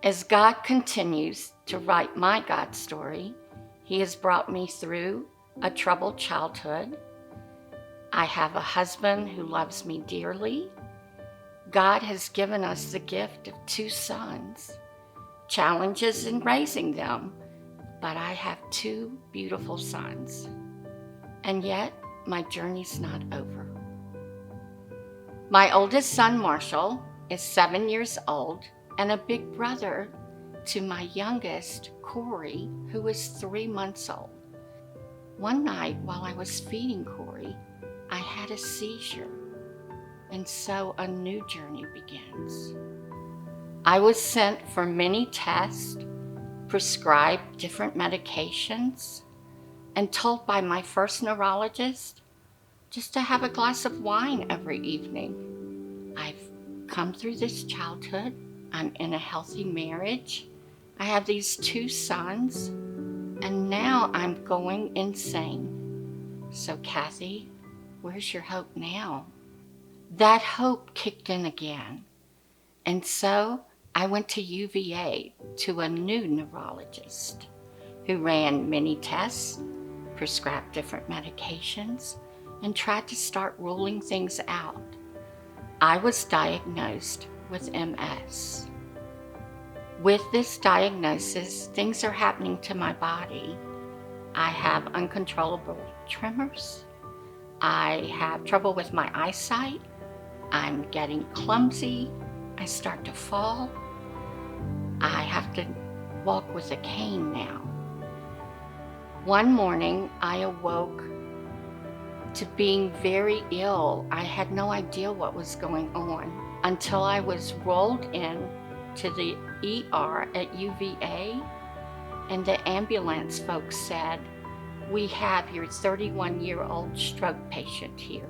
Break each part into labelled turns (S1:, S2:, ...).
S1: As God continues to write my God story, He has brought me through a troubled childhood. I have a husband who loves me dearly. God has given us the gift of 2 sons, challenges in raising them, but I have 2 beautiful sons. And yet, my journey's not over. My oldest son, Marshall, is 7 years old and a big brother to my youngest, Corey, who is 3 months old. One night while I was feeding Corey, I had a seizure, and so a new journey begins. I was sent for many tests, prescribed different medications, and told by my first neurologist just to have a glass of wine every evening. I've come through this childhood. I'm in a healthy marriage. I have these 2 sons, and now I'm going insane. So, Kathy, where's your hope now? That hope kicked in again. And so I went to UVA to a new neurologist who ran many tests, prescribed different medications, and tried to start ruling things out. I was diagnosed with MS. With this diagnosis, things are happening to my body. I have uncontrollable tremors. I have trouble with my eyesight. I'm getting clumsy. I start to fall. I have to walk with a cane now. One morning, I awoke to being very ill. I had no idea what was going on until I was rolled in to the ER at UVA, and the ambulance folks said, "We have your 31-year-old stroke patient here."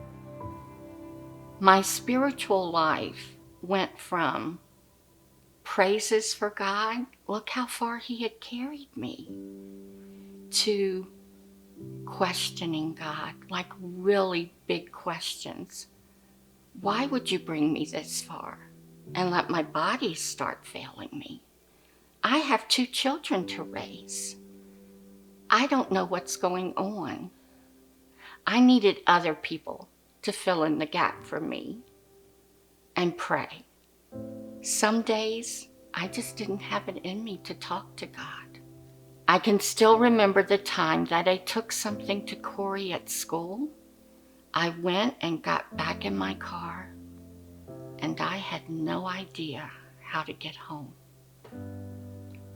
S1: My spiritual life went from praises for God, look how far He had carried me, to questioning God, like really big questions. Why would you bring me this far and let my body start failing me? I have 2 children to raise. I don't know what's going on. I needed other people to fill in the gap for me and pray. Some days I just didn't have it in me to talk to God. I can still remember the time that I took something to Corey at school. I went and got back in my car, and I had no idea how to get home.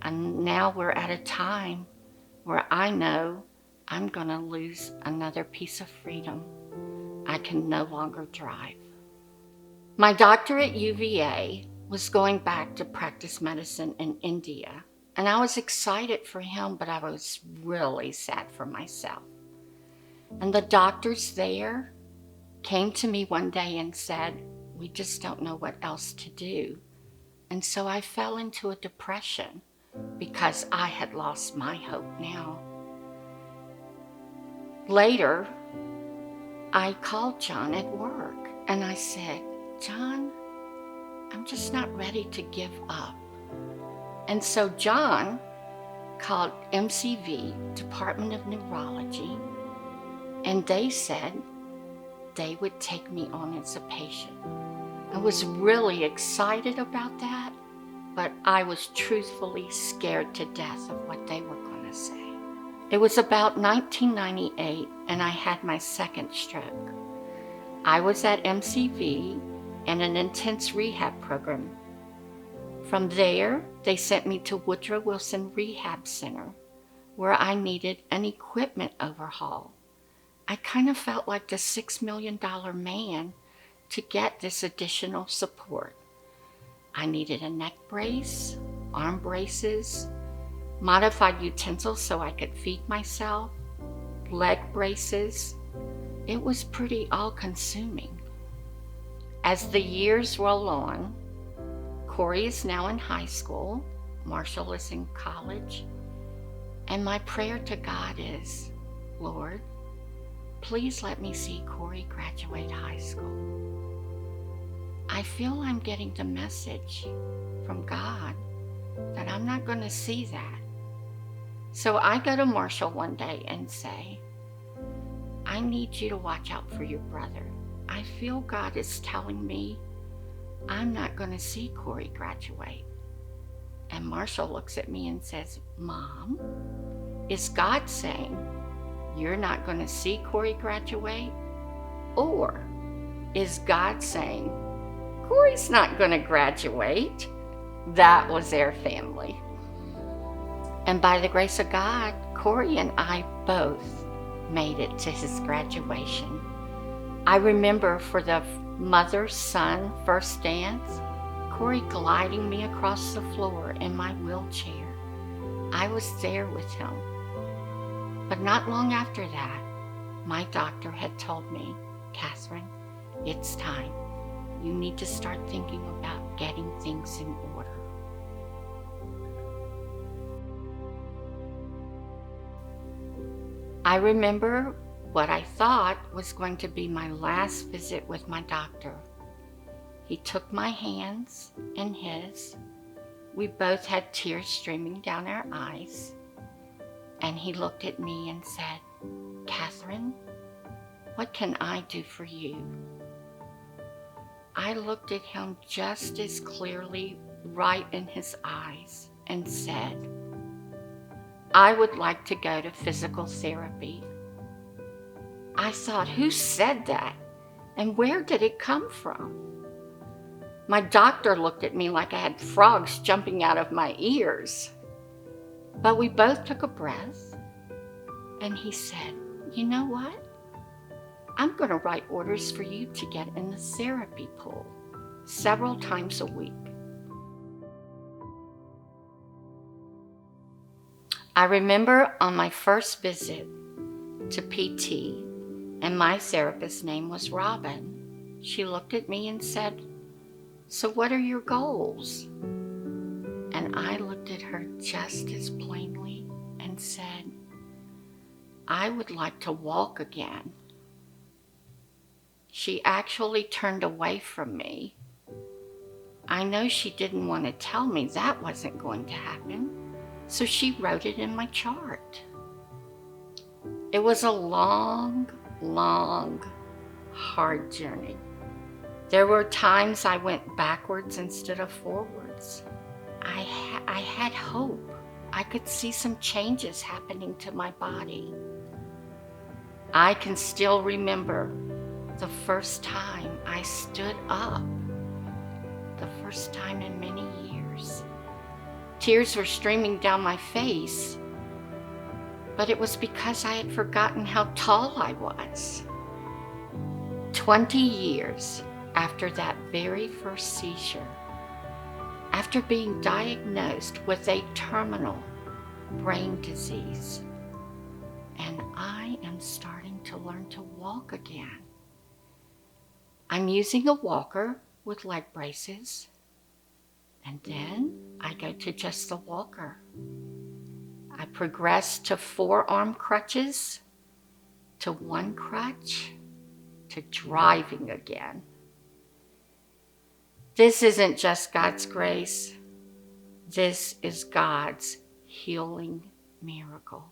S1: And now we're at a time where I know I'm going to lose another piece of freedom. I can no longer drive. My doctor at UVA was going back to practice medicine in India, and I was excited for him, but I was really sad for myself. And the doctors there came to me one day and said, "We just don't know what else to do." And so I fell into a depression because I had lost my hope now. Later, I called John at work and I said, "John, I'm just not ready to give up." And so John called MCV, Department of Neurology, and they said they would take me on as a patient. I was really excited about that, but I was truthfully scared to death of what they were going to say. It was about 1998, and I had my second stroke. I was at MCV in an intense rehab program. From there, they sent me to Woodrow Wilson Rehab Center, where I needed an equipment overhaul. I kind of felt like the $6 million man to get this additional support. I needed a neck brace, arm braces, modified utensils so I could feed myself, leg braces. It was pretty all-consuming. As the years roll on, Corey is now in high school, Marshall is in college, and my prayer to God is, "Lord, please let me see Corey graduate high school." I feel I'm getting the message from God that I'm not going to see that. So I go to Marshall one day and say, I need you to watch out for your brother. I feel God is telling me I'm not going to see Corey graduate. And Marshall looks at me and says, Mom, is God saying you're not going to see Corey graduate? Or is God saying Corey's not going to graduate? That was their family. And by the grace of God, Corey and I both made it to his graduation. I remember for the mother-son first dance, Corey gliding me across the floor in my wheelchair. I was there with him. But not long after that, my doctor had told me, Catherine, it's time. You need to start thinking about getting things in order. I remember what I thought was going to be my last visit with my doctor. He took my hands in his. We both had tears streaming down our eyes. And he looked at me and said, Catherine, what can I do for you? I looked at him just as clearly right in his eyes and said, I would like to go to physical therapy. I thought, who said that? And where did it come from? My doctor looked at me like I had frogs jumping out of my ears. But we both took a breath, and he said, you know what? I'm going to write orders for you to get in the therapy pool several times a week. I remember on my first visit to PT, and my therapist's name was Robin, she looked at me and said, so what are your goals? And I looked at her just as plainly and said, I would like to walk again. She actually turned away from me. I know she didn't want to tell me that wasn't going to happen, so she wrote it in my chart. It was a long, hard journey. There were times I went backwards instead of forwards. I had hope. I could see some changes happening to my body. I can still remember the first time I stood up, the first time in many years. Tears were streaming down my face, but it was because I had forgotten how tall I was. 20 years after that very first seizure, after being diagnosed with a terminal brain disease, and I am starting to learn to walk again. I'm using a walker with leg braces, and then I go to just the walker. I progress to 4-arm crutches, to 1 crutch, to driving again. This isn't just God's grace. This is God's healing miracle.